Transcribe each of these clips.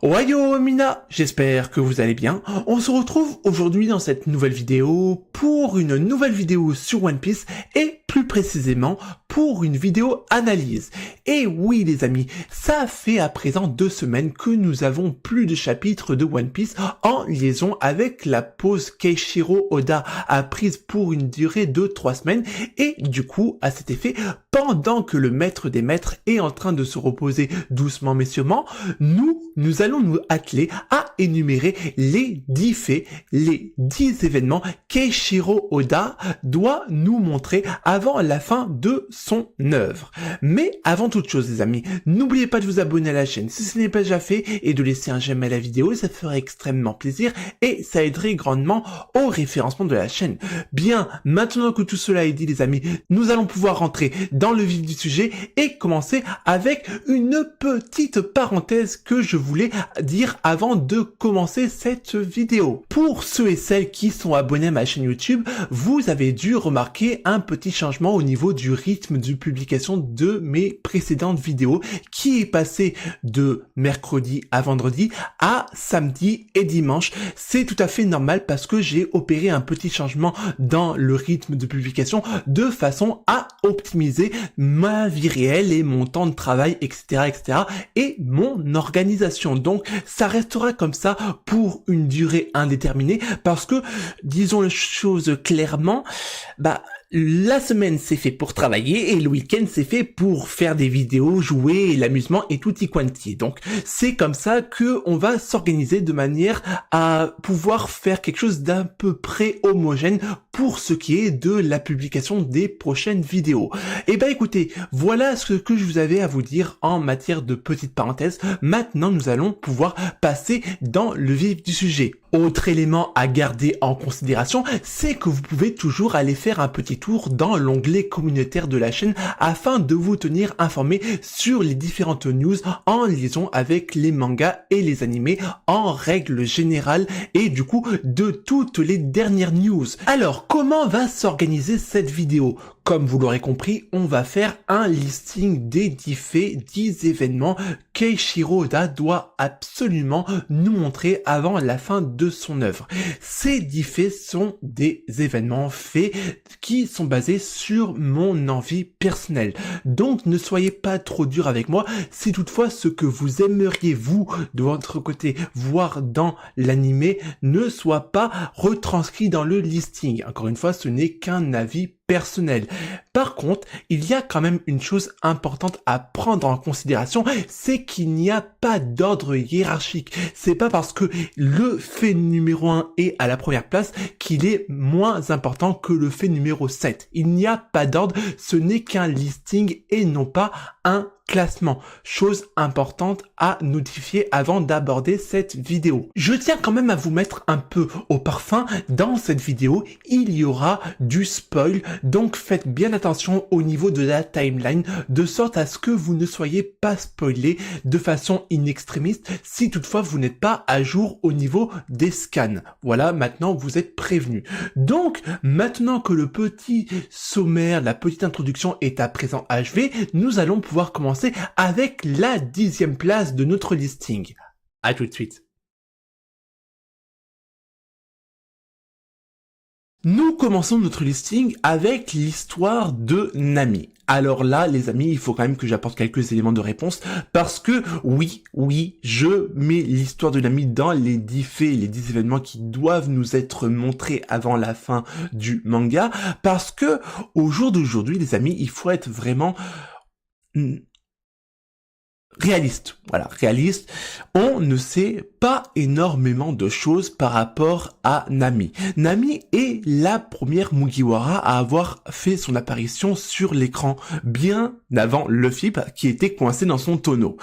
Ohayo Mina, j'espère que vous allez bien. On se retrouve aujourd'hui dans cette nouvelle vidéo pour une nouvelle vidéo sur One Piece et plus précisément pour une vidéo analyse. Et oui les amis, ça fait à présent 2 semaines que nous avons plus de chapitres de One Piece en liaison avec la pause qu'Eiichiro Oda a prise pour une durée de 3 semaines et du coup à cet effet, pendant que le maître des maîtres est en train de se reposer doucement mais sûrement, nous allons nous atteler à énumérer les 10 faits, les 10 événements qu'Eiichiro Oda doit nous montrer avant la fin de son œuvre. Mais avant toute chose les amis, n'oubliez pas de vous abonner à la chaîne si ce n'est pas déjà fait et de laisser un j'aime à la vidéo, ça ferait extrêmement plaisir et ça aiderait grandement au référencement de la chaîne. Bien, maintenant que tout cela est dit les amis, nous allons pouvoir rentrer dans le vif du sujet et commencer avec une petite parenthèse que je voulais dire avant de commencer cette vidéo. Pour ceux et celles qui sont abonnés à ma chaîne YouTube, vous avez dû remarquer un petit changement au niveau du rythme de publication de mes précédentes vidéos qui est passé de mercredi à vendredi à samedi et dimanche. C'est tout à fait normal parce que j'ai opéré un petit changement dans le rythme de publication de façon à optimiser ma vie réelle et mon temps de travail, etc. et mon organisation. Donc ça restera comme ça pour une durée indéterminée parce que, disons les choses clairement, la semaine c'est fait pour travailler et le week-end c'est fait pour faire des vidéos, jouer, l'amusement et tutti quanti. Donc c'est comme ça que on va s'organiser de manière à pouvoir faire quelque chose d'un peu près homogène pour ce qui est de la publication des prochaines vidéos. Et écoutez, voilà ce que je vous avais à vous dire en matière de petites parenthèses. Maintenant nous allons pouvoir passer dans le vif du sujet. Autre élément à garder en considération, c'est que vous pouvez toujours aller faire un petit tour dans l'onglet communautaire de la chaîne afin de vous tenir informé sur les différentes news en liaison avec les mangas et les animés en règle générale et du coup de toutes les dernières news. Alors comment va s'organiser cette vidéo ? Comme vous l'aurez compris, on va faire un listing des 10 faits, 10 événements qu'Eiichiro Oda doit absolument nous montrer avant la fin de son œuvre. Ces 10 faits sont des événements faits qui sont basés sur mon envie personnelle. Donc ne soyez pas trop dur avec moi si toutefois ce que vous aimeriez vous de votre côté voir dans l'animé ne soit pas retranscrit dans le listing. Encore une fois, ce n'est qu'un avis personnel. Par contre, il y a quand même une chose importante à prendre en considération, c'est qu'il n'y a pas d'ordre hiérarchique. C'est pas parce que le fait numéro 1 est à la première place qu'il est moins important que le fait numéro 7. Il n'y a pas d'ordre, ce n'est qu'un listing et non pas un classement. Chose importante à notifier avant d'aborder cette vidéo. Je tiens quand même à vous mettre un peu au parfum. Dans cette vidéo, il y aura du spoil, donc faites bien attention au niveau de la timeline, de sorte à ce que vous ne soyez pas spoilé de façon inextrémiste si toutefois vous n'êtes pas à jour au niveau des scans. Voilà, maintenant vous êtes prévenus. Donc, maintenant que le petit sommaire, la petite introduction est à présent achevé, nous allons pouvoir commencer avec la 10e place de notre listing. À tout de suite. Nous commençons notre listing avec l'histoire de Nami. Alors là, les amis, il faut quand même que j'apporte quelques éléments de réponse parce que oui, je mets l'histoire de Nami dans les 10 faits, les 10 événements qui doivent nous être montrés avant la fin du manga parce que au jour d'aujourd'hui, les amis, il faut être vraiment réaliste, voilà, réaliste. On ne sait pas énormément de choses par rapport à Nami. Nami est la première Mugiwara à avoir fait son apparition sur l'écran, bien avant Luffy qui était coincé dans son tonneau.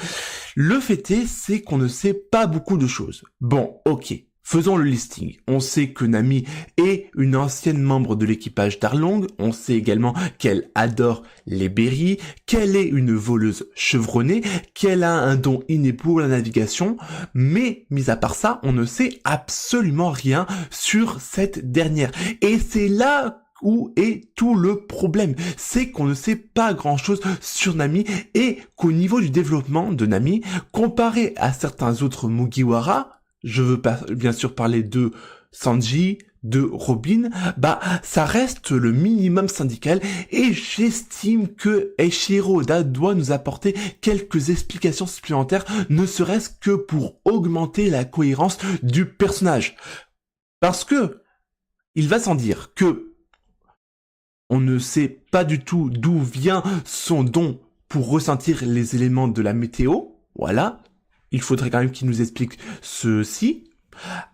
Le fait est, c'est qu'on ne sait pas beaucoup de choses. Bon, ok. Faisons le listing. On sait que Nami est une ancienne membre de l'équipage d'Arlong. On sait également qu'elle adore les berries, qu'elle est une voleuse chevronnée, qu'elle a un don inné pour la navigation. Mais, mis à part ça, on ne sait absolument rien sur cette dernière. Et c'est là où est tout le problème? C'est qu'on ne sait pas grand-chose sur Nami et qu'au niveau du développement de Nami, comparé à certains autres Mugiwara, je veux pas bien sûr parler de Sanji, de Robin, ça reste le minimum syndical et j'estime que Eiichiro Oda doit nous apporter quelques explications supplémentaires, ne serait-ce que pour augmenter la cohérence du personnage. Parce que il va sans dire que on ne sait pas du tout d'où vient son don pour ressentir les éléments de la météo. Voilà. Il faudrait quand même qu'il nous explique ceci.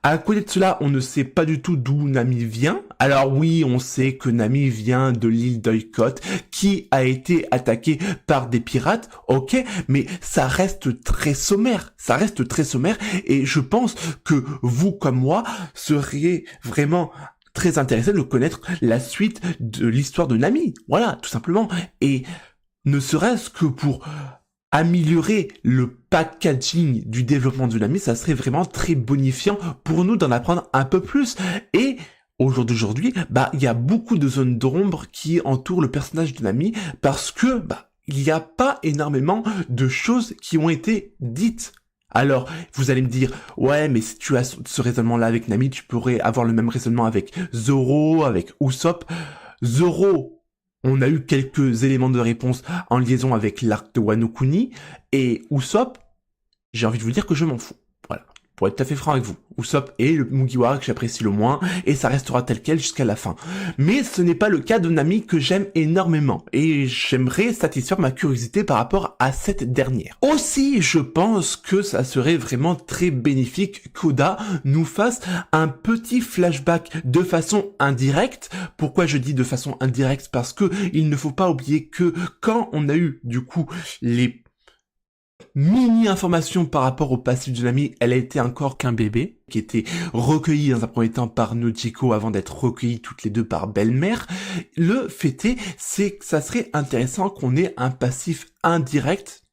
À côté de cela, on ne sait pas du tout d'où Nami vient. Alors oui, on sait que Nami vient de l'île d'Oikot, qui a été attaquée par des pirates, ok, mais ça reste très sommaire. Ça reste très sommaire, et je pense que vous, comme moi, seriez vraiment très intéressés de connaître la suite de l'histoire de Nami. Voilà, tout simplement. Et ne serait-ce que pour améliorer le packaging du développement de Nami, ça serait vraiment très bonifiant pour nous d'en apprendre un peu plus. Et au jour d'aujourd'hui, il y a beaucoup de zones d'ombre qui entourent le personnage de Nami parce que il n'y a pas énormément de choses qui ont été dites. Alors, vous allez me dire, ouais, mais si tu as ce raisonnement-là avec Nami, tu pourrais avoir le même raisonnement avec Zoro, avec Usopp. Zoro, on a eu quelques éléments de réponse en liaison avec l'arc de Wano Kuni, et Usopp, j'ai envie de vous dire que je m'en fous. Voilà, pour être tout à fait franc avec vous. Usopp est le Mugiwara que j'apprécie le moins, et ça restera tel quel jusqu'à la fin. Mais ce n'est pas le cas de Nami que j'aime énormément, et j'aimerais satisfaire ma curiosité par rapport à cette dernière. Aussi, je pense que ça serait vraiment très bénéfique qu'Oda nous fasse un petit flashback de façon indirecte. Pourquoi je dis de façon indirecte? Parce que il ne faut pas oublier que quand on a eu, du coup, les mini-information par rapport au passif de Nami, elle a été encore qu'un bébé, qui était recueilli dans un premier temps par Nojiko avant d'être recueilli toutes les deux par Belle-Mère. Le fait est, c'est que ça serait intéressant qu'on ait un passif indirect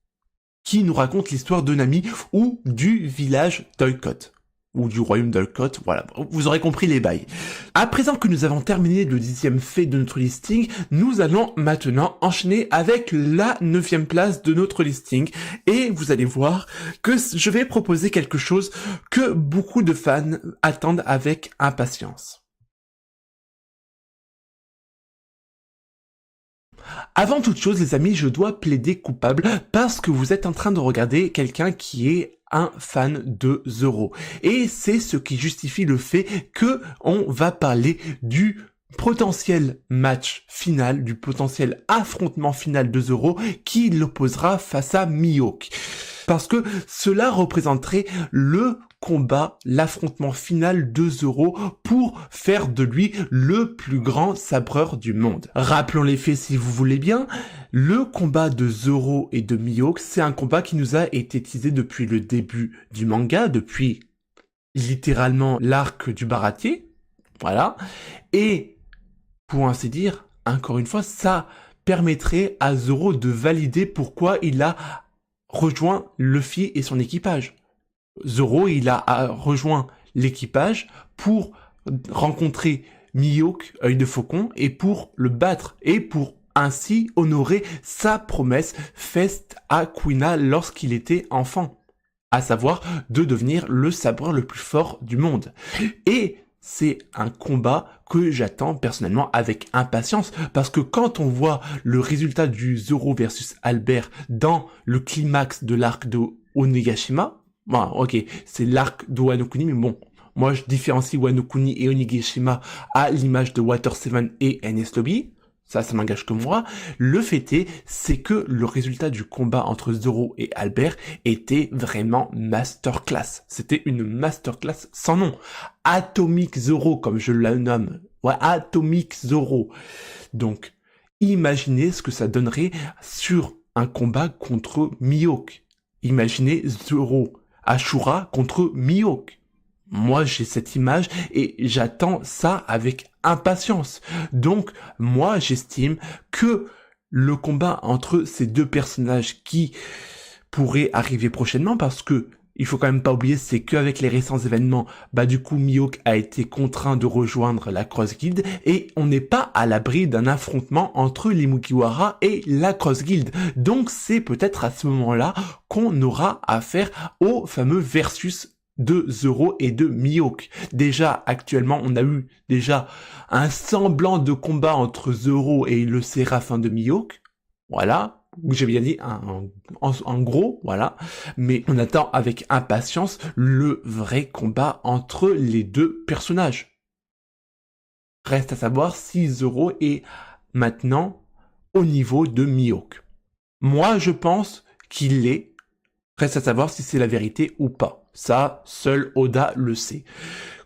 qui nous raconte l'histoire de Nami ou du village d'Oikot. Ou du royaume d'Oikot, voilà, vous aurez compris les bails. À présent que nous avons terminé le 10e fait de notre listing, nous allons maintenant enchaîner avec la 9e place de notre listing, et vous allez voir que je vais proposer quelque chose que beaucoup de fans attendent avec impatience. Avant toute chose, les amis, je dois plaider coupable parce que vous êtes en train de regarder quelqu'un qui est un fan de Zoro. Et c'est ce qui justifie le fait que on va parler du potentiel match final, du potentiel affrontement final de Zoro qui l'opposera face à Mihawk. Parce que cela représenterait le combat, l'affrontement final de Zoro pour faire de lui le plus grand sabreur du monde. Rappelons les faits si vous voulez bien, le combat de Zoro et de Mihawk, c'est un combat qui nous a été teasé depuis le début du manga, depuis littéralement l'arc du Baratie, voilà, et pour ainsi dire, encore une fois, ça permettrait à Zoro de valider pourquoi il a rejoint Luffy et son équipage. Zoro, il a rejoint l'équipage pour rencontrer Mihawk, œil de faucon, et pour le battre, et pour ainsi honorer sa promesse faite à Kuina lorsqu'il était enfant, à savoir de devenir le sabreur le plus fort du monde. Et c'est un combat que j'attends personnellement avec impatience, parce que quand on voit le résultat du Zoro versus Albert dans le climax de l'arc de Onigashima, bon, ok, c'est l'arc de Wano Kuni, mais bon, moi je différencie Wano Kuni et Onigashima à l'image de Water 7 et NS Lobby, ça m'engage que moi. Le fait est, c'est que le résultat du combat entre Zoro et Albert était vraiment masterclass. C'était une masterclass sans nom. Atomic Zoro, comme je le nomme. Ouais, Atomic Zoro. Donc, imaginez ce que ça donnerait sur un combat contre Mihawk. Imaginez Zoro Ashura contre Mihawk. Moi, j'ai cette image et j'attends ça avec impatience. Donc, moi, j'estime que le combat entre ces deux personnages qui pourrait arriver prochainement, parce que il faut quand même pas oublier, c'est qu'avec les récents événements, du coup, Mihawk a été contraint de rejoindre la Cross Guild et on n'est pas à l'abri d'un affrontement entre les Mugiwara et la Cross Guild. Donc, c'est peut-être à ce moment-là qu'on aura affaire au fameux versus de Zoro et de Mihawk. Déjà, actuellement, on a eu déjà un semblant de combat entre Zoro et le Séraphin de Mihawk. Voilà. J'ai bien dit en gros, voilà, mais on attend avec impatience le vrai combat entre les deux personnages. Reste à savoir si Zoro est maintenant au niveau de Mihawk. Moi, je pense qu'il l'est. Reste à savoir si c'est la vérité ou pas. Ça, seul Oda le sait.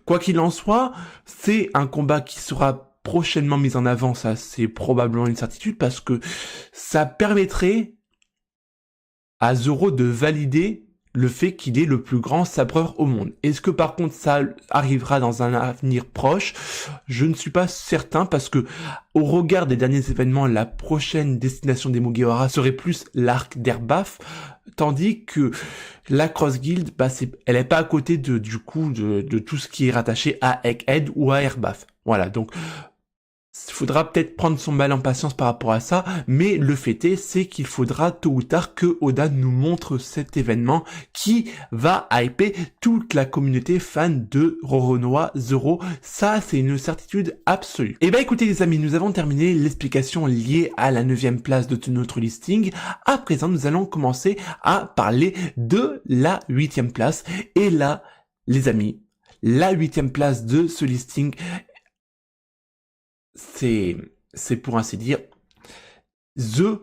Quoi qu'il en soit, c'est un combat qui sera prochainement mise en avant, ça c'est probablement une certitude, parce que ça permettrait à Zoro de valider le fait qu'il est le plus grand sabreur au monde. Est-ce que par contre ça arrivera dans un avenir proche? Je ne suis pas certain, parce que au regard des derniers événements, la prochaine destination des Mugiwara serait plus l'arc d'Erbaf, tandis que la Cross Guild, elle est pas à côté de tout ce qui est rattaché à Egghead ou à Erbaf. Voilà, donc il faudra peut-être prendre son mal en patience par rapport à ça, mais le fait est, c'est qu'il faudra tôt ou tard que Oda nous montre cet événement qui va hyper toute la communauté fan de Roronoa Zoro. Ça, c'est une certitude absolue. Et écoutez les amis, nous avons terminé l'explication liée à la 9e place de notre listing. À présent, nous allons commencer à parler de la 8e place. Et là, les amis, la 8e place de ce listing, c'est pour ainsi dire the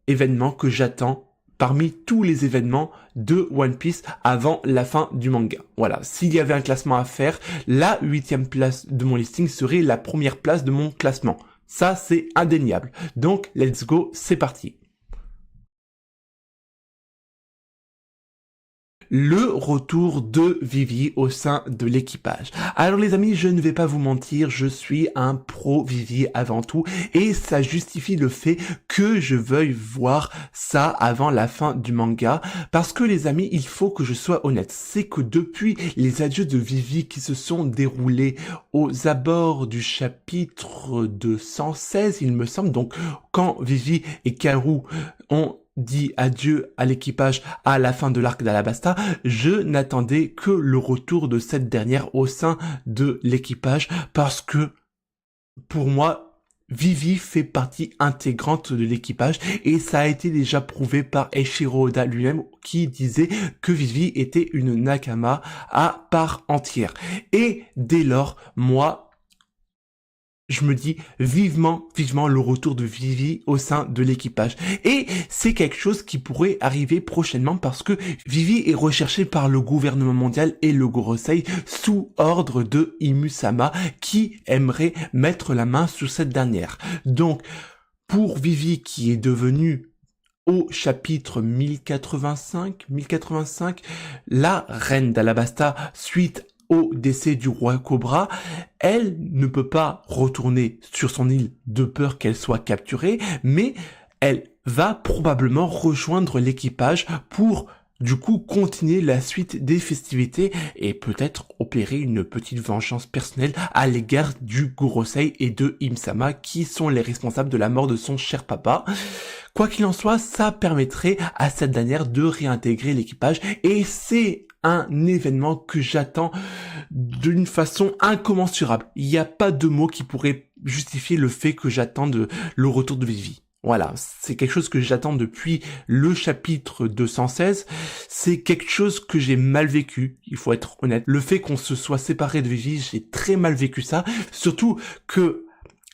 événement que j'attends parmi tous les événements de One Piece avant la fin du manga. Voilà, s'il y avait un classement à faire, la 8e place de mon listing serait la première place de mon classement. Ça, c'est indéniable. Donc, let's go, c'est parti. Le retour de Vivi au sein de l'équipage. Alors les amis, je ne vais pas vous mentir, je suis un pro Vivi avant tout, et ça justifie le fait que je veuille voir ça avant la fin du manga, parce que les amis, il faut que je sois honnête, c'est que depuis les adieux de Vivi qui se sont déroulés aux abords du chapitre 216, il me semble, donc quand Vivi et Kaoru ont dit adieu à l'équipage à la fin de l'arc d'Alabasta, je n'attendais que le retour de cette dernière au sein de l'équipage, parce que pour moi, Vivi fait partie intégrante de l'équipage, et ça a été déjà prouvé par Eiichiro Oda lui-même, qui disait que Vivi était une Nakama à part entière. Et dès lors, moi, je me dis vivement le retour de Vivi au sein de l'équipage. Et c'est quelque chose qui pourrait arriver prochainement, parce que Vivi est recherchée par le gouvernement mondial et le Gorosei sous ordre de Imusama, qui aimerait mettre la main sur cette dernière. Donc, pour Vivi qui est devenue au chapitre 1085, la reine d'Alabasta suite au décès du roi Cobra, elle ne peut pas retourner sur son île de peur qu'elle soit capturée, mais elle va probablement rejoindre l'équipage pour du coup continuer la suite des festivités et peut-être opérer une petite vengeance personnelle à l'égard du Gorosei et de Imsama, qui sont les responsables de la mort de son cher papa. Quoi qu'il en soit, ça permettrait à cette dernière de réintégrer l'équipage, et c'est un événement que j'attends d'une façon incommensurable. Il n'y a pas de mots qui pourraient justifier le fait que j'attends le retour de Vivi. Voilà, c'est quelque chose que j'attends depuis le chapitre 216. C'est quelque chose que j'ai mal vécu, il faut être honnête. Le fait qu'on se soit séparé de Vivi, j'ai très mal vécu ça. Surtout que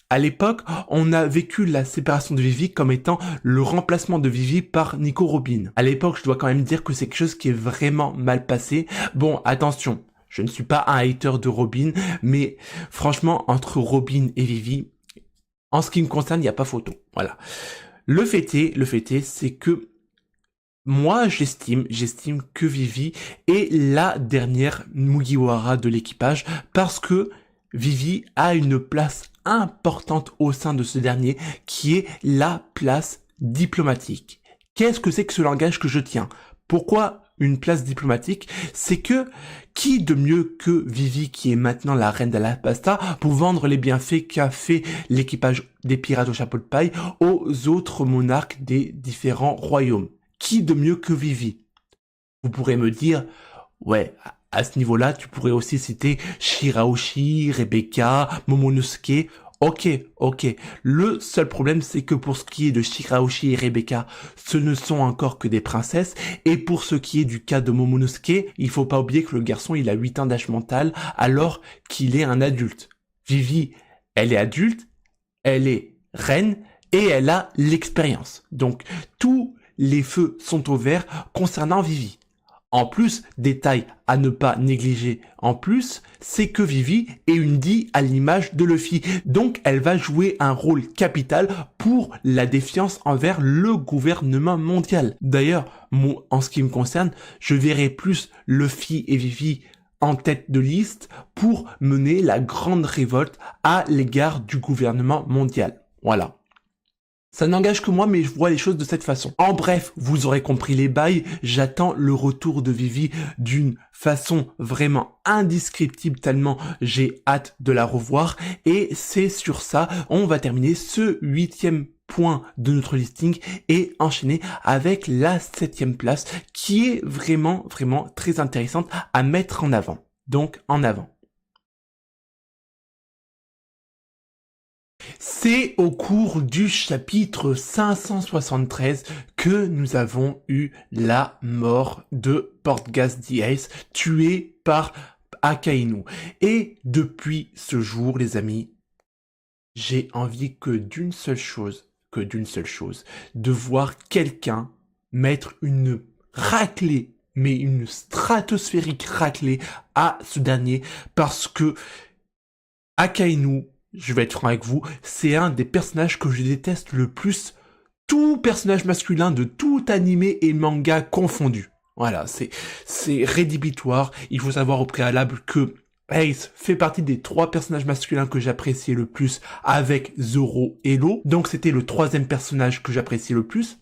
à l'époque, on a vécu la séparation de Vivi comme étant le remplacement de Vivi par Nico Robin. À l'époque, je dois quand même dire que c'est quelque chose qui est vraiment mal passé. Bon, attention, je ne suis pas un hater de Robin, mais franchement, entre Robin et Vivi, en ce qui me concerne, il n'y a pas photo. Voilà. Le fait est, c'est que moi, j'estime que Vivi est la dernière Mugiwara de l'équipage, parce que Vivi a une place importante au sein de ce dernier, qui est la place diplomatique. Qu'est-ce que c'est que ce langage que je tiens? Pourquoi une place diplomatique, c'est que qui de mieux que Vivi, qui est maintenant la reine d'Alabasta, pour vendre les bienfaits qu'a fait l'équipage des pirates au chapeau de paille aux autres monarques des différents royaumes. Qui de mieux que Vivi? Vous pourrez me dire, ouais, à ce niveau-là, tu pourrais aussi citer Shirahoshi, Rebecca, Momonosuke. Ok. Le seul problème, c'est que pour ce qui est de Shirahoshi et Rebecca, ce ne sont encore que des princesses. Et pour ce qui est du cas de Momonosuke, il faut pas oublier que le garçon, il a 8 ans d'âge mental, alors qu'il est un adulte. Vivi, elle est adulte, elle est reine, et elle a l'expérience. Donc, tous les feux sont au vert concernant Vivi. En plus, détail à ne pas négliger en plus, c'est que Vivi est une Dee à l'image de Luffy. Donc, elle va jouer un rôle capital pour la défiance envers le gouvernement mondial. D'ailleurs, en ce qui me concerne, je verrai plus Luffy et Vivi en tête de liste pour mener la grande révolte à l'égard du gouvernement mondial. Voilà. Ça n'engage que moi, mais je vois les choses de cette façon. En bref, vous aurez compris les bails, j'attends le retour de Vivi d'une façon vraiment indescriptible, tellement j'ai hâte de la revoir. Et c'est sur ça, on va terminer ce 8e point de notre listing et enchaîner avec la 7e place, qui est vraiment très intéressante à mettre en avant. Donc, en avant. C'est au cours du chapitre 573 que nous avons eu la mort de Portgas D. Ace, tué par Akainu. Et depuis ce jour, les amis, j'ai envie que d'une seule chose, de voir quelqu'un mettre une raclée, mais une stratosphérique raclée à ce dernier, parce que Akainu, je vais être franc avec vous, c'est un des personnages que je déteste le plus, tout personnage masculin de tout animé et manga confondu. Voilà, c'est rédhibitoire. Il faut savoir au préalable que Ace fait partie des 3 personnages masculins que j'appréciais le plus avec Zoro et Lo. Donc c'était le 3e personnage que j'appréciais le plus.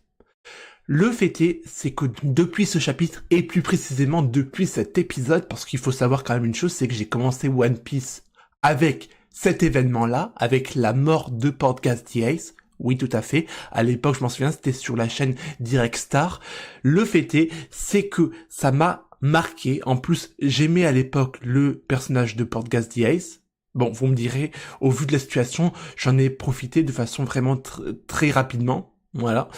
Le fait est, c'est que depuis ce chapitre, et plus précisément depuis cet épisode, parce qu'il faut savoir quand même une chose, c'est que j'ai commencé One Piece avec cet événement-là, avec la mort de Portgas D. Ace. Oui, tout à fait. À l'époque, je m'en souviens, c'était sur la chaîne Direct Star. Le fait est, c'est que ça m'a marqué. En plus, j'aimais à l'époque le personnage de Portgas D. Ace. Bon, vous me direz, au vu de la situation, j'en ai profité de façon vraiment très rapidement. Voilà.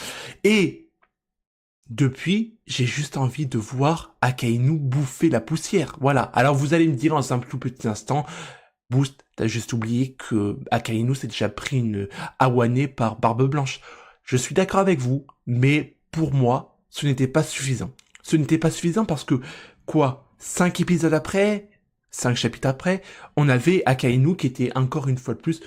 Et depuis, j'ai juste envie de voir Akainu bouffer la poussière. Voilà. Alors, vous allez me dire dans un tout petit instant, Boost, t'as juste oublié que Akainu s'est déjà pris une Awane par Barbe Blanche. Je suis d'accord avec vous, mais pour moi, ce n'était pas suffisant. Ce n'était pas suffisant parce que, 5 épisodes après, 5 chapitres après, on avait Akainu qui était encore une fois de plus,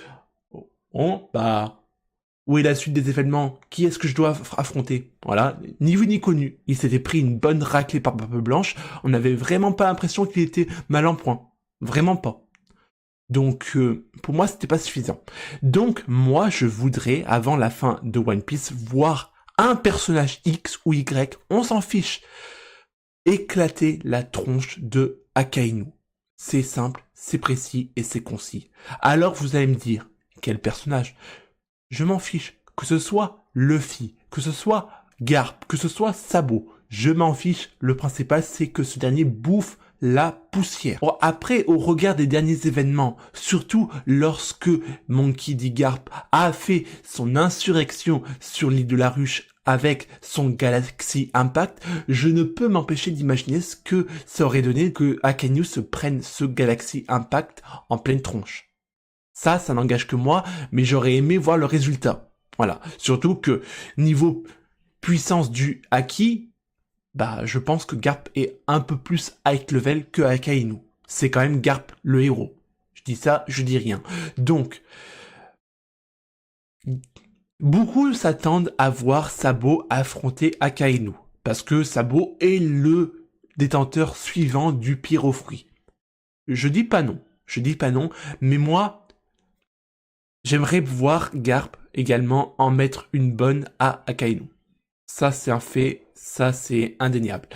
où est la suite des événements? Qui est-ce que je dois affronter? Voilà, ni vu ni connu. Il s'était pris une bonne raclée par Barbe Blanche, on n'avait vraiment pas l'impression qu'il était mal en point. Vraiment pas. Donc, pour moi, c'était pas suffisant. Donc, moi, je voudrais, avant la fin de One Piece, voir un personnage X ou Y, on s'en fiche, éclater la tronche de Akainu. C'est simple, c'est précis et c'est concis. Alors, vous allez me dire, quel personnage? Je m'en fiche. Que ce soit Luffy, que ce soit Garp, que ce soit Sabo, je m'en fiche. Le principal, c'est que ce dernier bouffe la poussière. Après, au regard des derniers événements, surtout lorsque Monkey D. Garp a fait son insurrection sur l'île de la Ruche avec son Galaxy Impact, je ne peux m'empêcher d'imaginer ce que ça aurait donné que Akainu se prenne ce Galaxy Impact en pleine tronche. Ça n'engage que moi, mais j'aurais aimé voir le résultat. Voilà. Surtout que, niveau puissance du Haki, je pense que Garp est un peu plus high level que Akainu. C'est quand même Garp le héros. Je dis ça, je dis rien. Donc, beaucoup s'attendent à voir Sabo affronter Akainu, parce que Sabo est le détenteur suivant du pire aux fruits. Je dis pas non, mais moi, j'aimerais voir Garp également en mettre une bonne à Akainu. Ça, c'est un fait, Ça, c'est indéniable.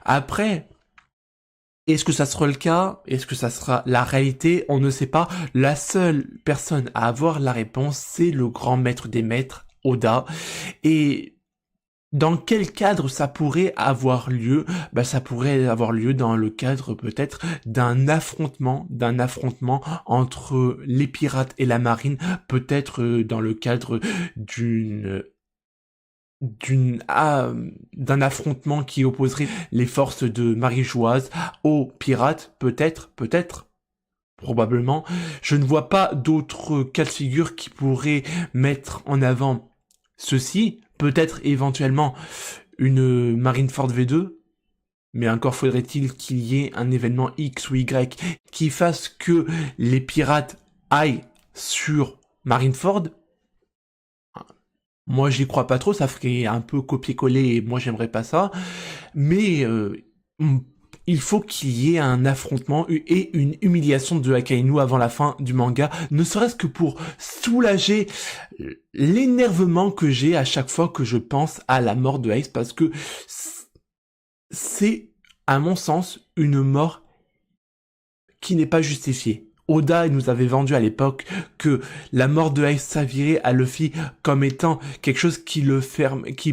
Après, est-ce que ça sera le cas? Est-ce que ça sera la réalité? On ne sait pas. La seule personne à avoir la réponse, c'est le grand maître des maîtres, Oda. Et dans quel cadre ça pourrait avoir lieu? Ça pourrait avoir lieu dans le cadre peut-être d'un affrontement entre les pirates et la marine, peut-être dans le cadre d'un affrontement qui opposerait les forces de Marie-Joise aux pirates, peut-être, probablement. Je ne vois pas d'autres cas de figure qui pourraient mettre en avant ceci. Peut-être éventuellement une Marineford V2, mais encore faudrait-il qu'il y ait un événement X ou Y qui fasse que les pirates aillent sur Marineford. Moi, j'y crois pas trop, ça ferait un peu copier-coller et moi, j'aimerais pas ça. Mais il faut qu'il y ait un affrontement et une humiliation de Akainu avant la fin du manga, ne serait-ce que pour soulager l'énervement que j'ai à chaque fois que je pense à la mort de Ace, parce que c'est, à mon sens, une mort qui n'est pas justifiée. Oda nous avait vendu à l'époque que la mort de Ace s'avérait à Luffy comme étant quelque chose qui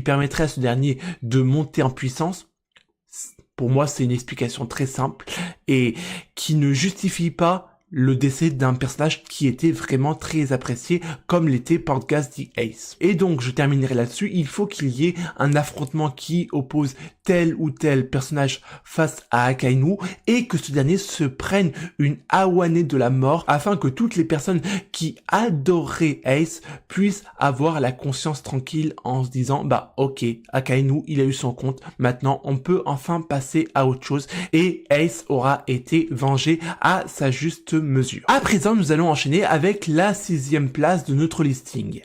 permettrait à ce dernier de monter en puissance. Pour moi, c'est une explication très simple et qui ne justifie pas le décès d'un personnage qui était vraiment très apprécié, comme l'était Portgas the Ace. Et donc, je terminerai là-dessus, il faut qu'il y ait un affrontement qui oppose tel ou tel personnage face à Akainu, et que ce dernier se prenne une awanée de la mort, afin que toutes les personnes qui adoraient Ace puissent avoir la conscience tranquille en se disant, ok, Akainu, il a eu son compte, maintenant on peut enfin passer à autre chose, et Ace aura été vengé à sa juste mesure. À présent, nous allons enchaîner avec la 6e place de notre listing.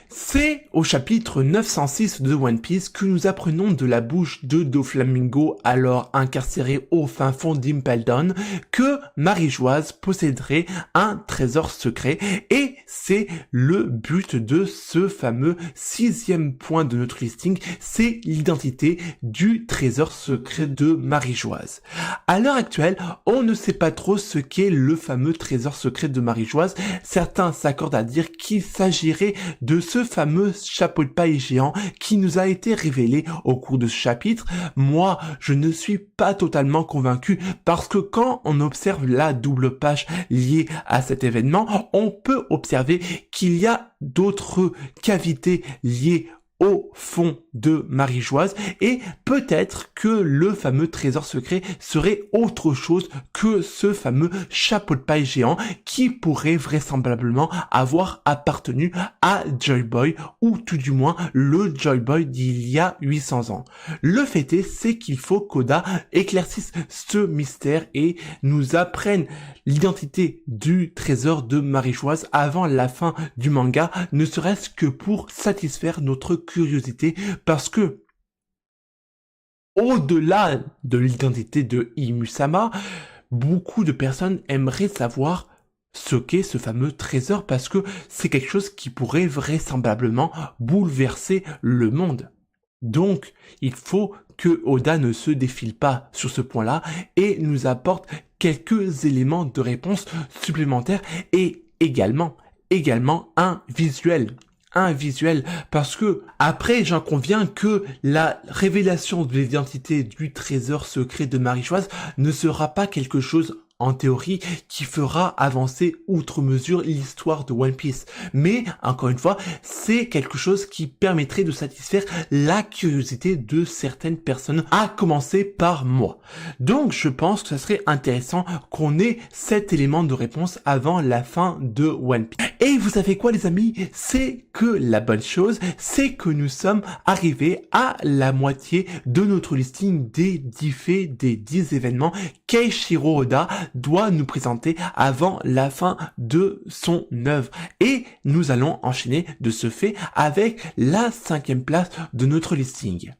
C'est au chapitre 906 de One Piece que nous apprenons de la bouche de Doflamingo, alors incarcéré au fin fond d'Impel Down, que Marie-Joise posséderait un trésor secret, et c'est le but de ce fameux 6e point de notre listing, c'est l'identité du trésor secret de Marie-Joise. À l'heure actuelle, on ne sait pas trop ce qu'est le fameux trésor secret de Marie-Joise. Certains s'accordent à dire qu'il s'agirait de ce fameux chapeau de paille géant qui nous a été révélé au cours de ce chapitre. Moi, je ne suis pas totalement convaincu, parce que quand on observe la double page liée à cet événement, on peut observer qu'il y a d'autres cavités liées au fond de Marie-Joise, et peut-être que le fameux trésor secret serait autre chose que ce fameux chapeau de paille géant qui pourrait vraisemblablement avoir appartenu à Joy Boy, ou tout du moins le Joy Boy d'il y a 800 ans. Le fait est, c'est qu'il faut qu'Oda éclaircisse ce mystère et nous apprenne l'identité du trésor de Marie-Joise avant la fin du manga, ne serait-ce que pour satisfaire notre curiosité, parce que au-delà de l'identité de Imusama, beaucoup de personnes aimeraient savoir ce qu'est ce fameux trésor, parce que c'est quelque chose qui pourrait vraisemblablement bouleverser le monde. Donc, il faut que Oda ne se défile pas sur ce point-là et nous apporte quelques éléments de réponse supplémentaires, et également un visuel, parce que après, j'en conviens que la révélation de l'identité du trésor secret de Marie-Joise ne sera pas quelque chose, en théorie, qui fera avancer outre mesure l'histoire de One Piece. Mais, encore une fois, c'est quelque chose qui permettrait de satisfaire la curiosité de certaines personnes, à commencer par moi. Donc, je pense que ça serait intéressant qu'on ait cet élément de réponse avant la fin de One Piece. Et vous savez quoi, les amis? C'est que la bonne chose, c'est que nous sommes arrivés à la moitié de notre listing des 10 faits, des 10 événements qu'Eiichiro Oda doit nous présenter avant la fin de son œuvre. Et nous allons enchaîner de ce fait avec la 5e place de notre listing.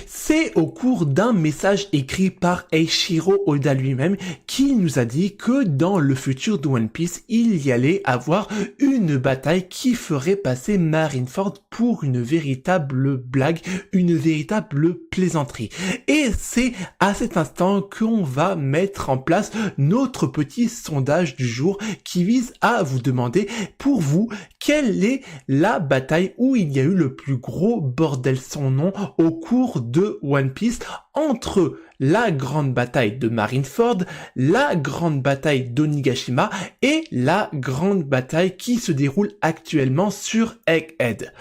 C'est au cours d'un message écrit par Eiichiro Oda lui-même qu'il nous a dit que dans le futur de One Piece, il y allait avoir une bataille qui ferait passer Marineford pour une véritable blague, une véritable plaisanterie. Et c'est à cet instant qu'on va mettre en place notre petit sondage du jour qui vise à vous demander, pour vous, quelle est la bataille où il y a eu le plus gros bordel sans nom au cours de One Piece, entre la grande bataille de Marineford, la grande bataille d'Onigashima et la grande bataille qui se déroule actuellement sur Egghead.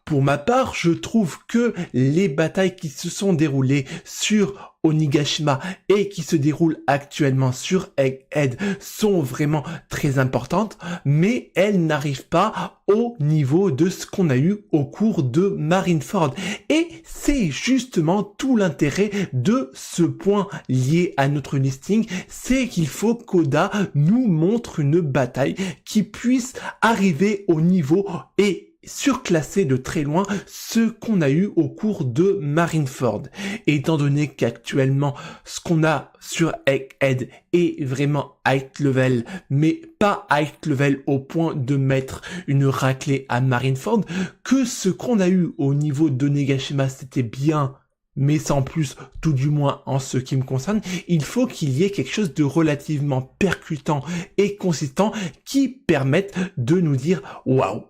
Pour ma part, je trouve que les batailles qui se sont déroulées sur Onigashima et qui se déroulent actuellement sur Egghead sont vraiment très importantes, mais elles n'arrivent pas au niveau de ce qu'on a eu au cours de Marineford. Et c'est justement tout l'intérêt de ce point lié à notre listing, c'est qu'il faut qu'Oda nous montre une bataille qui puisse arriver au niveau et surclasser de très loin ce qu'on a eu au cours de Marineford. Et étant donné qu'actuellement, ce qu'on a sur Egghead est vraiment high level, mais pas high level au point de mettre une raclée à Marineford, que ce qu'on a eu au niveau d'Onigashima c'était bien, mais sans plus, tout du moins en ce qui me concerne, il faut qu'il y ait quelque chose de relativement percutant et consistant qui permette de nous dire waouh,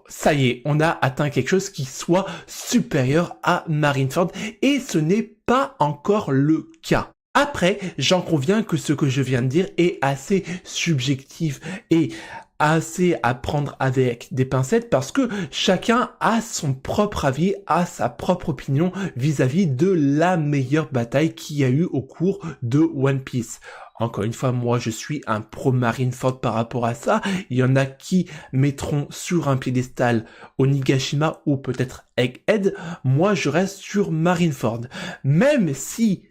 ça y est, on a atteint quelque chose qui soit supérieur à Marineford et ce n'est pas encore le cas. Après, j'en conviens que ce que je viens de dire est assez subjectif et assez à prendre avec des pincettes parce que chacun a son propre avis, a sa propre opinion vis-à-vis de la meilleure bataille qu'il y a eu au cours de One Piece. Encore une fois, moi je suis un pro Marineford par rapport à ça. Il y en a qui mettront sur un piédestal Onigashima ou peut-être Egghead. Moi je reste sur Marineford. Même si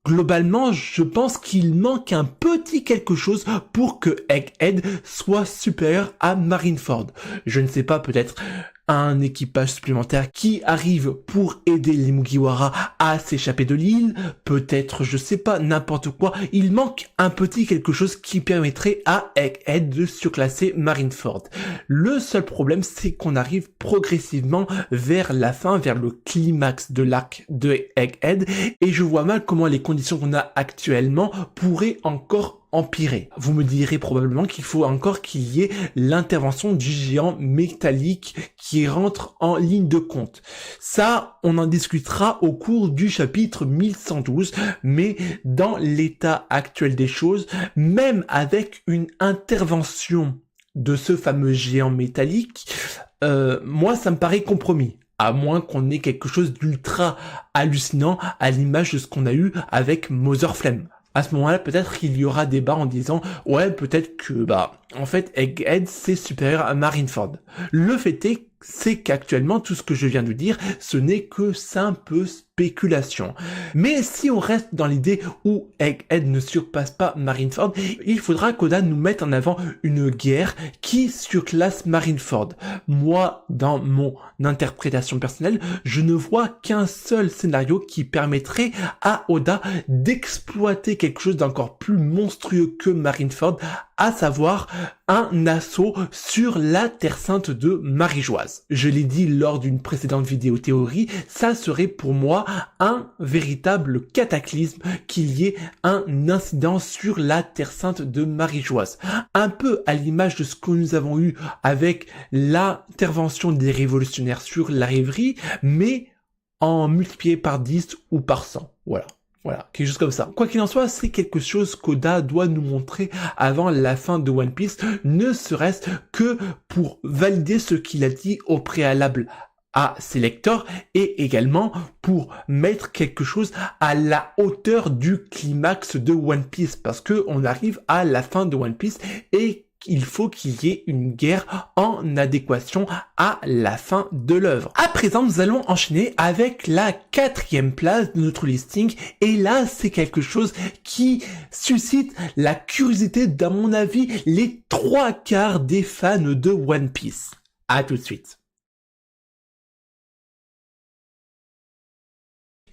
globalement, je pense qu'il manque un petit quelque chose pour que Egghead soit supérieur à Marineford. Je ne sais pas, peut-être un équipage supplémentaire qui arrive pour aider les Mugiwara à s'échapper de l'île, peut-être, je sais pas, n'importe quoi. Il manque un petit quelque chose qui permettrait à Egghead de surclasser Marineford. Le seul problème, c'est qu'on arrive progressivement vers la fin, vers le climax de l'arc de Egghead, et je vois mal comment les conditions qu'on a actuellement pourraient encore empirer. Vous me direz probablement qu'il faut encore qu'il y ait l'intervention du géant métallique qui rentre en ligne de compte. Ça, on en discutera au cours du chapitre 1112, mais dans l'état actuel des choses, même avec une intervention de ce fameux géant métallique, moi ça me paraît compromis. À moins qu'on ait quelque chose d'ultra hallucinant à l'image de ce qu'on a eu avec Mother Flame. À ce moment-là, peut-être qu'il y aura débat en disant « Ouais, peut-être que, en fait, Egghead, c'est supérieur à Marineford. » Le fait est, c'est qu'actuellement, tout ce que je viens de dire, ce n'est que simple spéculation. Mais si on reste dans l'idée où Egghead ne surpasse pas Marineford, il faudra qu'Oda nous mette en avant une guerre qui surclasse Marineford. Moi, dans mon interprétation personnelle, je ne vois qu'un seul scénario qui permettrait à Oda d'exploiter quelque chose d'encore plus monstrueux que Marineford, à savoir un assaut sur la Terre Sainte de Marie-Joise. Je l'ai dit lors d'une précédente vidéo théorie, ça serait pour moi un véritable cataclysme qu'il y ait un incident sur la Terre Sainte de Marie-Joise. Un peu à l'image de ce que nous avons eu avec l'intervention des révolutionnaires sur la rêverie, mais en multiplié par 10 ou par 100. Voilà, quelque chose comme ça. Quoi qu'il en soit, c'est quelque chose qu'Oda doit nous montrer avant la fin de One Piece, ne serait-ce que pour valider ce qu'il a dit au préalable à ses lecteurs et également pour mettre quelque chose à la hauteur du climax de One Piece parce que on arrive à la fin de One Piece et il faut qu'il y ait une guerre en adéquation à la fin de l'œuvre. À présent, nous allons enchaîner avec la 4e place de notre listing. Et là, c'est quelque chose qui suscite la curiosité, d'à mon avis, les 3/4 des fans de One Piece. À tout de suite.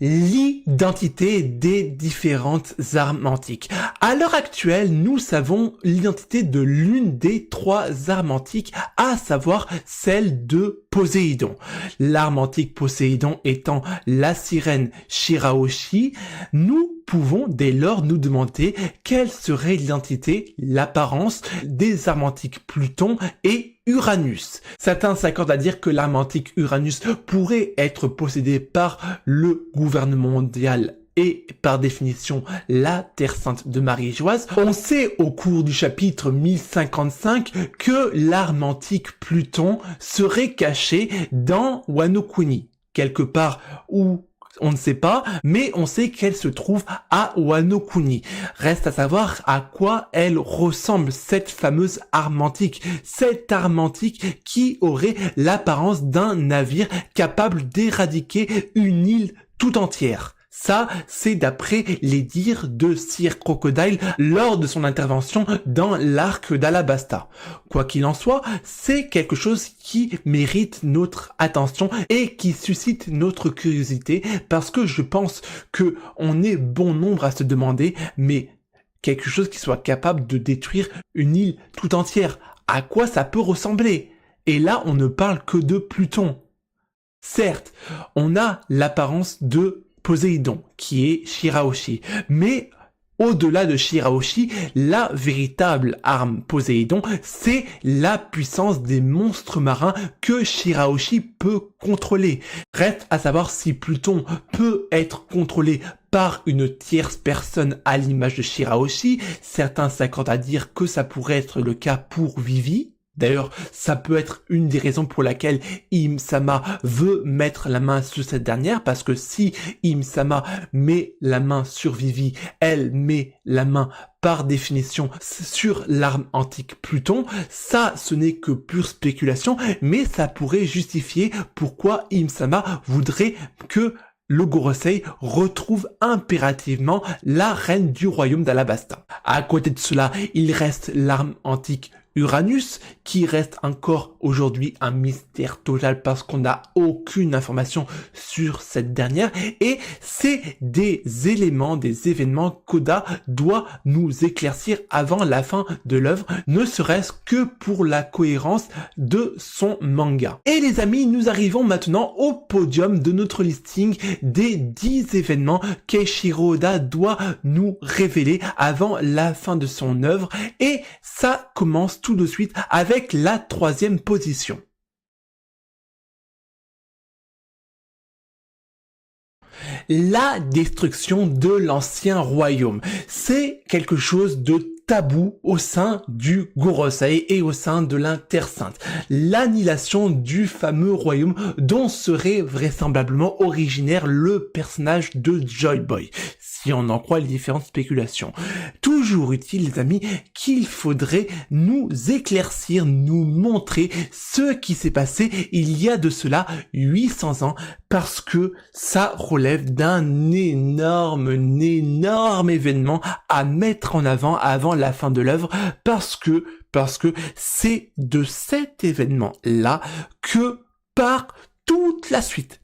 L'identité des différentes armes antiques. À l'heure actuelle, nous savons l'identité de l'une des 3 armes antiques, à savoir celle de Poséidon. L'arme antique Poséidon étant la sirène Shirahoshi, nous pouvons dès lors nous demander quelle serait l'identité, l'apparence des armes antiques Pluton et Uranus. Certains s'accordent à dire que l'arme antique Uranus pourrait être possédée par le gouvernement mondial et par définition la Terre Sainte de Marie-Joise. On sait au cours du chapitre 1055 que l'arme antique Pluton serait cachée dans Wano Kuni, quelque part où on ne sait pas, mais on sait qu'elle se trouve à Wano Kuni. Reste à savoir à quoi elle ressemble, cette fameuse arme antique. Cette arme antique qui aurait l'apparence d'un navire capable d'éradiquer une île tout entière. Ça, c'est d'après les dires de Sir Crocodile lors de son intervention dans l'arc d'Alabasta. Quoi qu'il en soit, c'est quelque chose qui mérite notre attention et qui suscite notre curiosité parce que je pense que on est bon nombre à se demander, mais quelque chose qui soit capable de détruire une île tout entière, à quoi ça peut ressembler? Et là, on ne parle que de Pluton. Certes, on a l'apparence de Poséidon, qui est Shirahoshi. Mais au-delà de Shirahoshi, la véritable arme Poséidon, c'est la puissance des monstres marins que Shirahoshi peut contrôler. Reste à savoir si Pluton peut être contrôlé par une tierce personne à l'image de Shirahoshi. Certains s'accordent à dire que ça pourrait être le cas pour Vivi. D'ailleurs, ça peut être une des raisons pour laquelle Im-sama veut mettre la main sur cette dernière, parce que si Im-sama met la main sur Vivi, elle met la main par définition sur l'arme antique Pluton. Ça, ce n'est que pure spéculation, mais ça pourrait justifier pourquoi Im-sama voudrait que le Gorosei retrouve impérativement la reine du royaume d'Alabasta. À côté de cela, il reste l'arme antique Uranus, qui reste encore aujourd'hui un mystère total parce qu'on n'a aucune information sur cette dernière, et c'est des éléments, des événements qu'Oda doit nous éclaircir avant la fin de l'œuvre, ne serait-ce que pour la cohérence de son manga. Et les amis, nous arrivons maintenant au podium de notre listing des 10 événements qu'Eiichiro Oda doit nous révéler avant la fin de son œuvre, et ça commence tout de suite avec la 3e position. La destruction de l'ancien royaume. C'est quelque chose de tabou au sein du Gorosei et au sein de la Terre Sainte. L'annihilation du fameux royaume dont serait vraisemblablement originaire le personnage de Joy Boy, si on en croit les différentes spéculations. Toujours utile, les amis, qu'il faudrait nous éclaircir, nous montrer ce qui s'est passé il y a de cela 800 ans, parce que ça relève d'un énorme événement à mettre en avant la fin de l'œuvre, parce que c'est de cet événement-là que part toute la suite.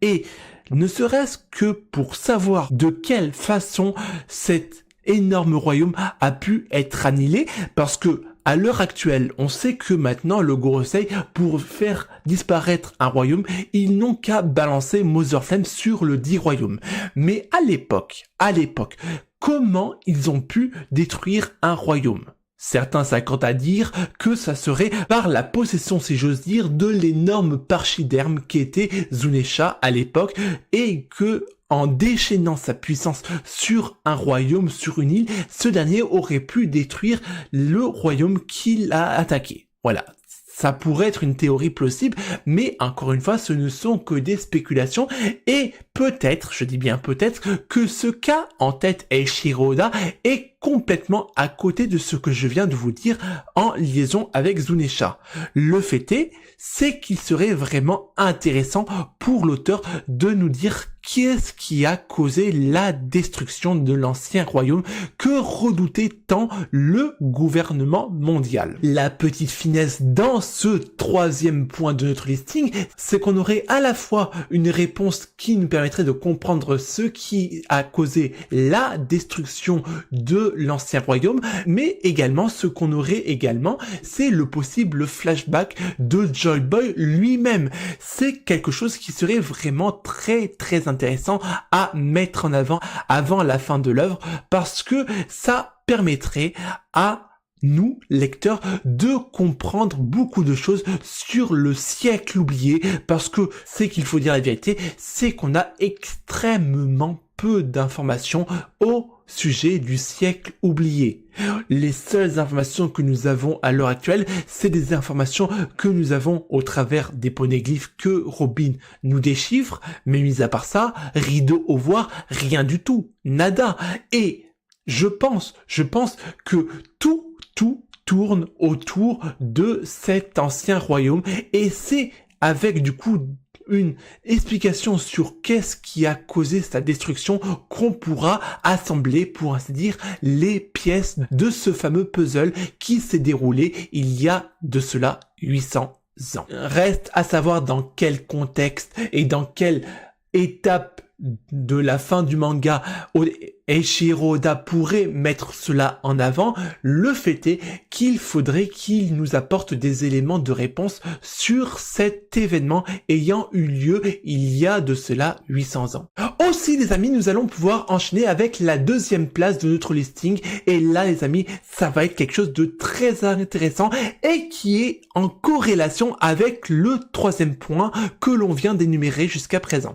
Et ne serait-ce que pour savoir de quelle façon cet énorme royaume a pu être annihilé, parce que à l'heure actuelle, on sait que maintenant le Gorosei, pour faire disparaître un royaume, ils n'ont qu'à balancer Mother Flame sur le dit royaume. Mais à l'époque, comment ils ont pu détruire un royaume? Certains s'accordent à dire que ça serait par la possession, si j'ose dire, de l'énorme pachyderme qui était Zunesha à l'époque, et que en déchaînant sa puissance sur un royaume, sur une île, ce dernier aurait pu détruire le royaume qu'il a attaqué. Voilà. Ça pourrait être une théorie plausible, mais encore une fois, ce ne sont que des spéculations, et peut-être, je dis bien peut-être, que ce qu'a en tête Eiichiro Oda est complètement à côté de ce que je viens de vous dire en liaison avec Zunesha. Le fait est, c'est qu'il serait vraiment intéressant pour l'auteur de nous dire qu'est-ce qui a causé la destruction de l'ancien royaume que redoutait tant le gouvernement mondial. La petite finesse dans ce troisième point de notre listing, c'est qu'on aurait à la fois une réponse qui nous permettrait de comprendre ce qui a causé la destruction de l'ancien royaume, mais également ce qu'on aurait également, c'est le possible flashback de Joy Boy lui-même. C'est quelque chose qui serait vraiment très intéressant à mettre en avant la fin de l'œuvre, parce que ça permettrait à nous, lecteurs, de comprendre beaucoup de choses sur le siècle oublié, parce que c'est qu'il faut dire la vérité, c'est qu'on a extrêmement peu d'informations au sujet du siècle oublié. Les seules informations que nous avons à l'heure actuelle, c'est des informations que nous avons au travers des poneglyphes que Robin nous déchiffre, mais mis à part ça, rideau au voir, rien du tout, nada. Et je pense que tout tourne autour de cet ancien royaume, et c'est avec du coup une explication sur qu'est-ce qui a causé sa destruction qu'on pourra assembler, pour ainsi dire, les pièces de ce fameux puzzle qui s'est déroulé il y a de cela 800 ans. Reste à savoir dans quel contexte et dans quelle étape de la fin du manga Eiichiro Oda pourrait mettre cela en avant. Le fait est qu'il faudrait qu'il nous apporte des éléments de réponse sur cet événement ayant eu lieu il y a de cela 800 ans. Aussi les amis, nous allons pouvoir enchaîner avec la deuxième place de notre listing, et là les amis, ça va être quelque chose de très intéressant et qui est en corrélation avec le troisième point que l'on vient d'énumérer jusqu'à présent.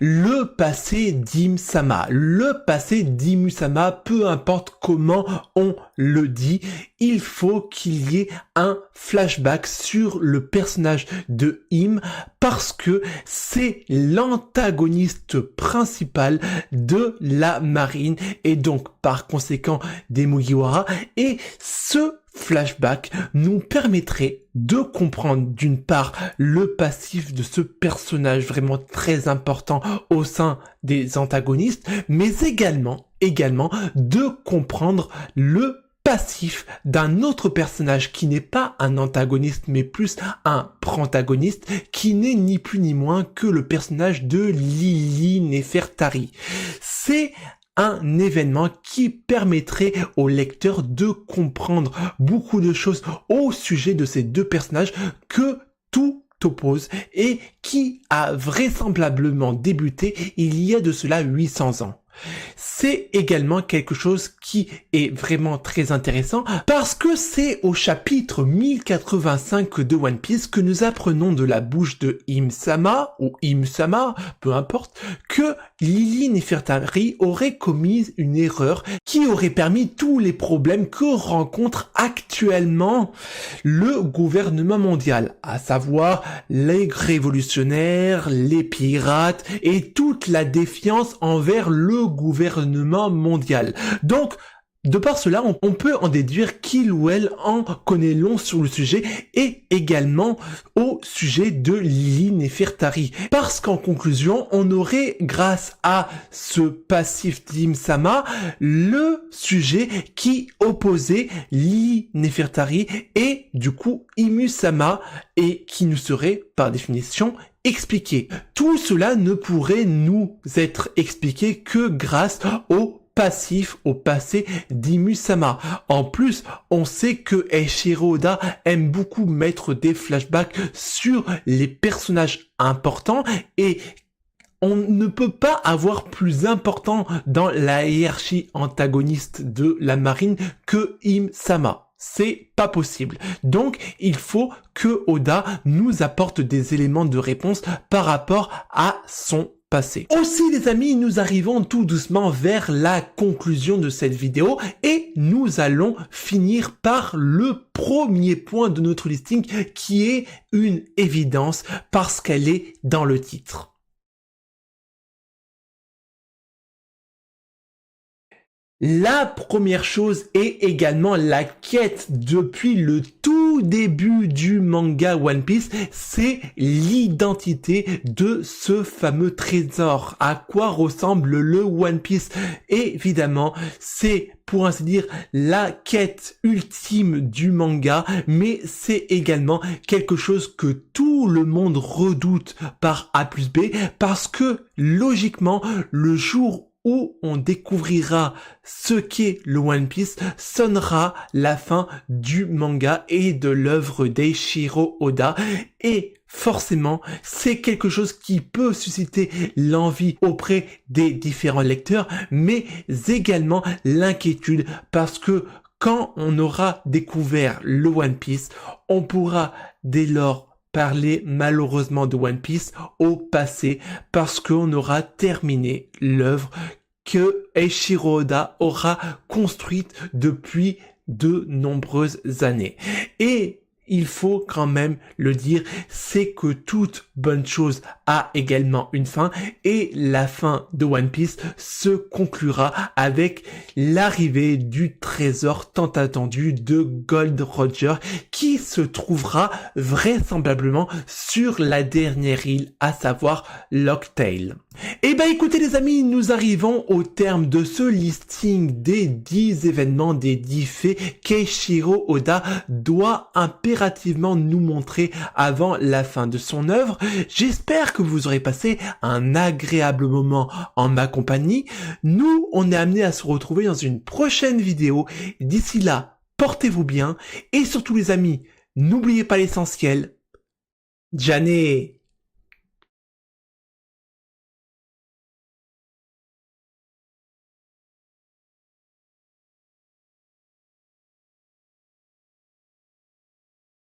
Le passé d'Im-sama. Le passé d'Im-sama, peu importe comment on le dit, il faut qu'il y ait un flashback sur le personnage de Im, parce que c'est l'antagoniste principal de la marine et donc par conséquent des Mugiwara, et ce flashback nous permettrait de comprendre d'une part le passif de ce personnage vraiment très important au sein des antagonistes, mais également de comprendre le passif d'un autre personnage qui n'est pas un antagoniste mais plus un protagoniste, qui n'est ni plus ni moins que le personnage de Lily Nefertari. C'est un événement qui permettrait au lecteur de comprendre beaucoup de choses au sujet de ces deux personnages que tout oppose et qui a vraisemblablement débuté il y a de cela 800 ans. C'est également quelque chose qui est vraiment très intéressant parce que c'est au chapitre 1085 de One Piece que nous apprenons de la bouche de Im-sama, ou Im-sama, peu importe, que Lily Nefertari aurait commis une erreur qui aurait permis tous les problèmes que rencontre actuellement le gouvernement mondial, à savoir les révolutionnaires, les pirates et toute la défiance envers le gouvernement mondial. Donc, de par cela, on peut en déduire qu'il ou elle en connaît long sur le sujet, et également au sujet de Lily Nefertari. Parce qu'en conclusion, on aurait, grâce à ce passif d'Im-sama, le sujet qui opposait Lily Nefertari et du coup Imu-sama, et qui nous serait, par définition, expliqué. Tout cela ne pourrait nous être expliqué que grâce au passé d'Imu-sama. En plus, on sait que Eiichiro Oda aime beaucoup mettre des flashbacks sur les personnages importants, et on ne peut pas avoir plus important dans la hiérarchie antagoniste de la marine que Im-sama. C'est pas possible. Donc, il faut que Oda nous apporte des éléments de réponse par rapport à son passé. Aussi les amis, nous arrivons tout doucement vers la conclusion de cette vidéo et nous allons finir par le premier point de notre listing qui est une évidence parce qu'elle est dans le titre. La première chose est également la quête depuis le tout début du manga One Piece, c'est l'identité de ce fameux trésor. À quoi ressemble le One Piece? Évidemment, c'est pour ainsi dire la quête ultime du manga, mais c'est également quelque chose que tout le monde redoute par A plus B, parce que logiquement, le jour où on découvrira ce qu'est le One Piece sonnera la fin du manga et de l'œuvre d'Eiichiro Oda, et forcément, c'est quelque chose qui peut susciter l'envie auprès des différents lecteurs, mais également l'inquiétude, parce que quand on aura découvert le One Piece, on pourra dès lors parler malheureusement de One Piece au passé, parce qu'on aura terminé l'œuvre que Eiichiro Oda aura construite depuis de nombreuses années. Et il faut quand même le dire, c'est que toute bonne chose a également une fin, et la fin de One Piece se conclura avec l'arrivée du trésor tant attendu de Gold Roger, qui se trouvera vraisemblablement sur la dernière île, à savoir Locktail. Et bah écoutez les amis, nous arrivons au terme de ce listing des 10 événements, des 10 faits qu'Eiichiro Oda doit impérativement nous montrer avant la fin de son œuvre. J'espère que vous aurez passé un agréable moment en ma compagnie. Nous, on est amené à se retrouver dans une prochaine vidéo. D'ici là, portez-vous bien, et surtout les amis, n'oubliez pas l'essentiel. Jané!